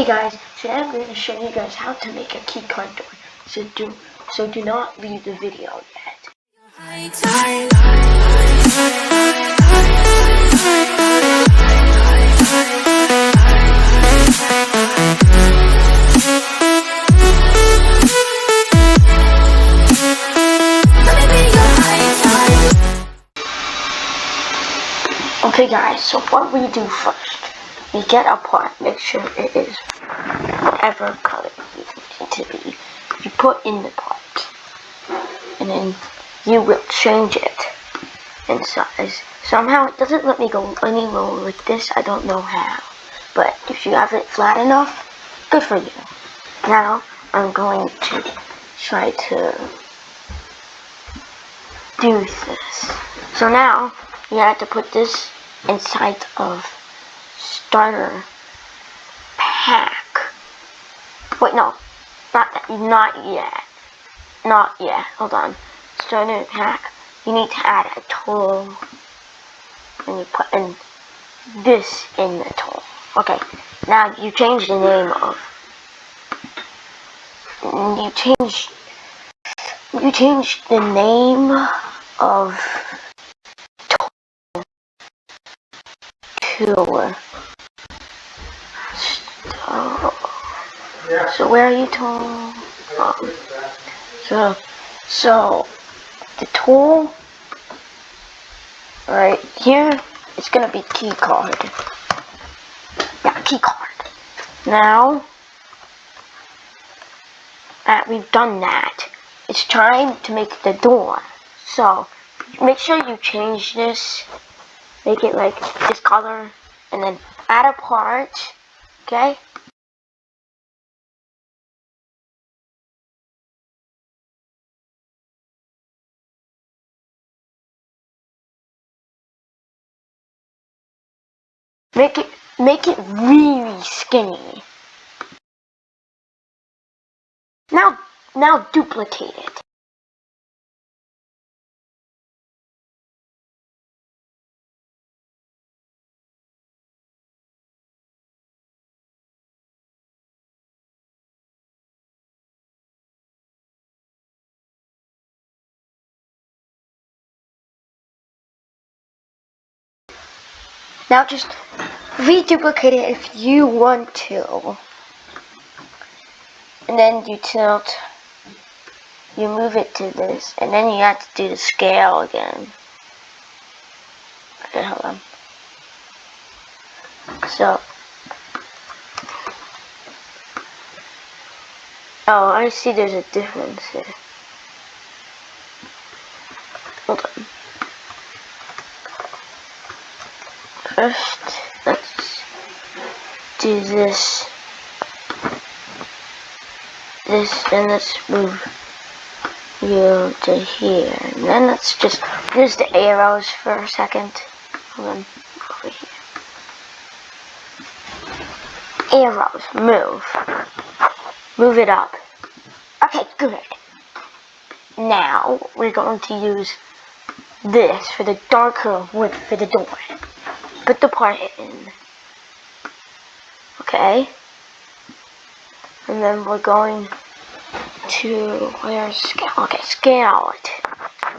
Hey guys, today I'm going to show you guys how to make a keycard door. So do not leave the video yet. Okay guys, so what we do first, we get a part, make sure it is whatever color you want it to be. You put in the part, and then you will change it in size. Somehow it doesn't let me go any lower like this, I don't know how. But if you have it flat enough, good for you. Now, I'm going to try to do this. So now, you have to put this inside of starter pack. Wait, no, not yet. Hold on. Starter pack. You need to add a tool, and you put in this in the tool. Okay. Now you change the name of. You change the name of tool. So where are you tool? So the tool right here is gonna be keycard. Yeah, keycard. Now that we've done that, it's time to make the door. So make sure you change this, make it like this color, and then add a part. Okay. Make it really skinny. Now duplicate it. Now just reduplicate it if you want to. And then you tilt, you move it to this, and then you have to do the scale again. Okay, hold on. So, oh, I see there's a difference here. Hold on. First, let's do this. Then let's move you to here. And then let's just use the arrows for a second. Hold on, over here. Arrows, move. Move it up. Okay, good. Now, we're going to use this for the darker wood for the door. Put the part in. Okay. And then we're going to, where's scale? Okay, scale it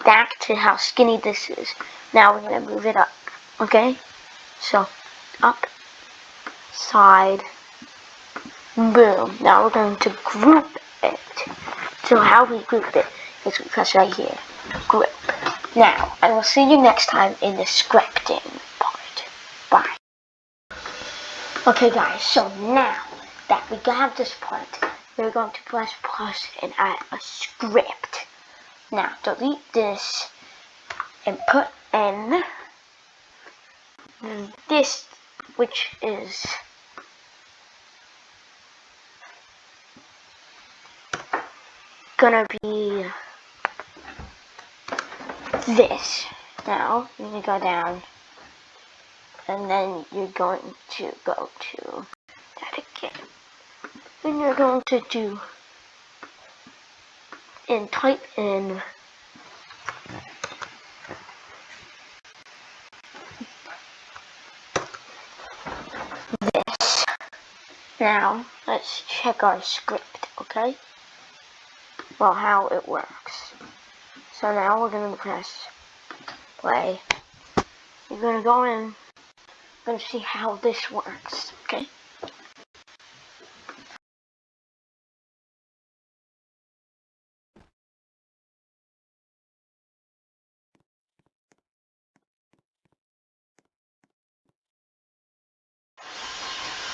back to how skinny this is. Now we're going to move it up. Okay? So, up, side, boom. Now we're going to group it. So how we group it is we press right here. Group. Now, I will see you next time in the scripting part. Bye. Okay guys, so now that we got this part, we're going to press plus and add a script. Now, delete this and put in this, which is gonna be this. Now, you're gonna go down, and then you're going to go to that again. Then you're going to do and type in this, Now, let's check our script, okay? Well, how it works. So now we're going to press play. You're going to go in, going to see how this works, okay?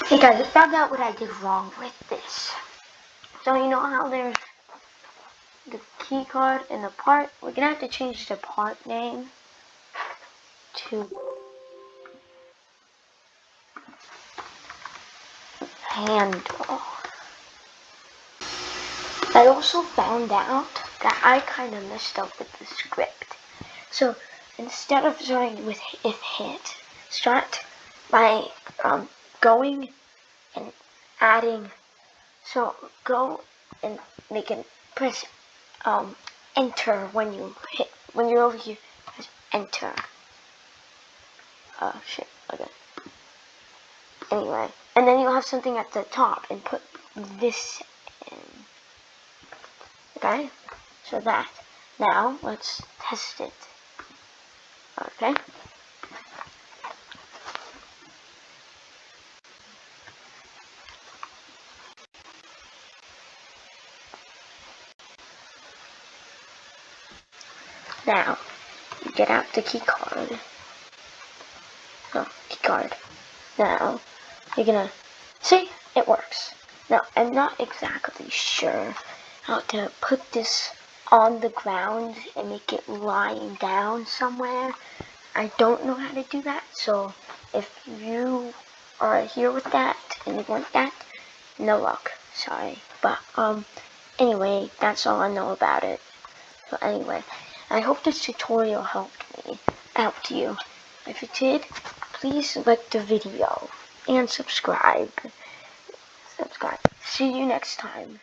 Hey guys, I found out what I did wrong with this. So you know how there's the key card and the part? We're gonna have to change the part name to handle. I also found out that I kind of messed up with the script. So instead of starting with if hit, start by going and adding. So go and make it press enter when you're over here. Press enter. Oh shit. Okay. Anyway, and then you'll have something at the top and put this in. Okay. So that. Now let's test it. Okay. Now, you get out the key card. Oh, key card. Now, you're gonna see it works. Now, I'm not exactly sure how to put this on the ground and make it lying down somewhere. I don't know how to do that, so if you are here with that and you want that, no luck. Sorry. But, anyway, that's all I know about it. So anyway, I hope this tutorial helped you. If it did, please like the video and subscribe. See you next time.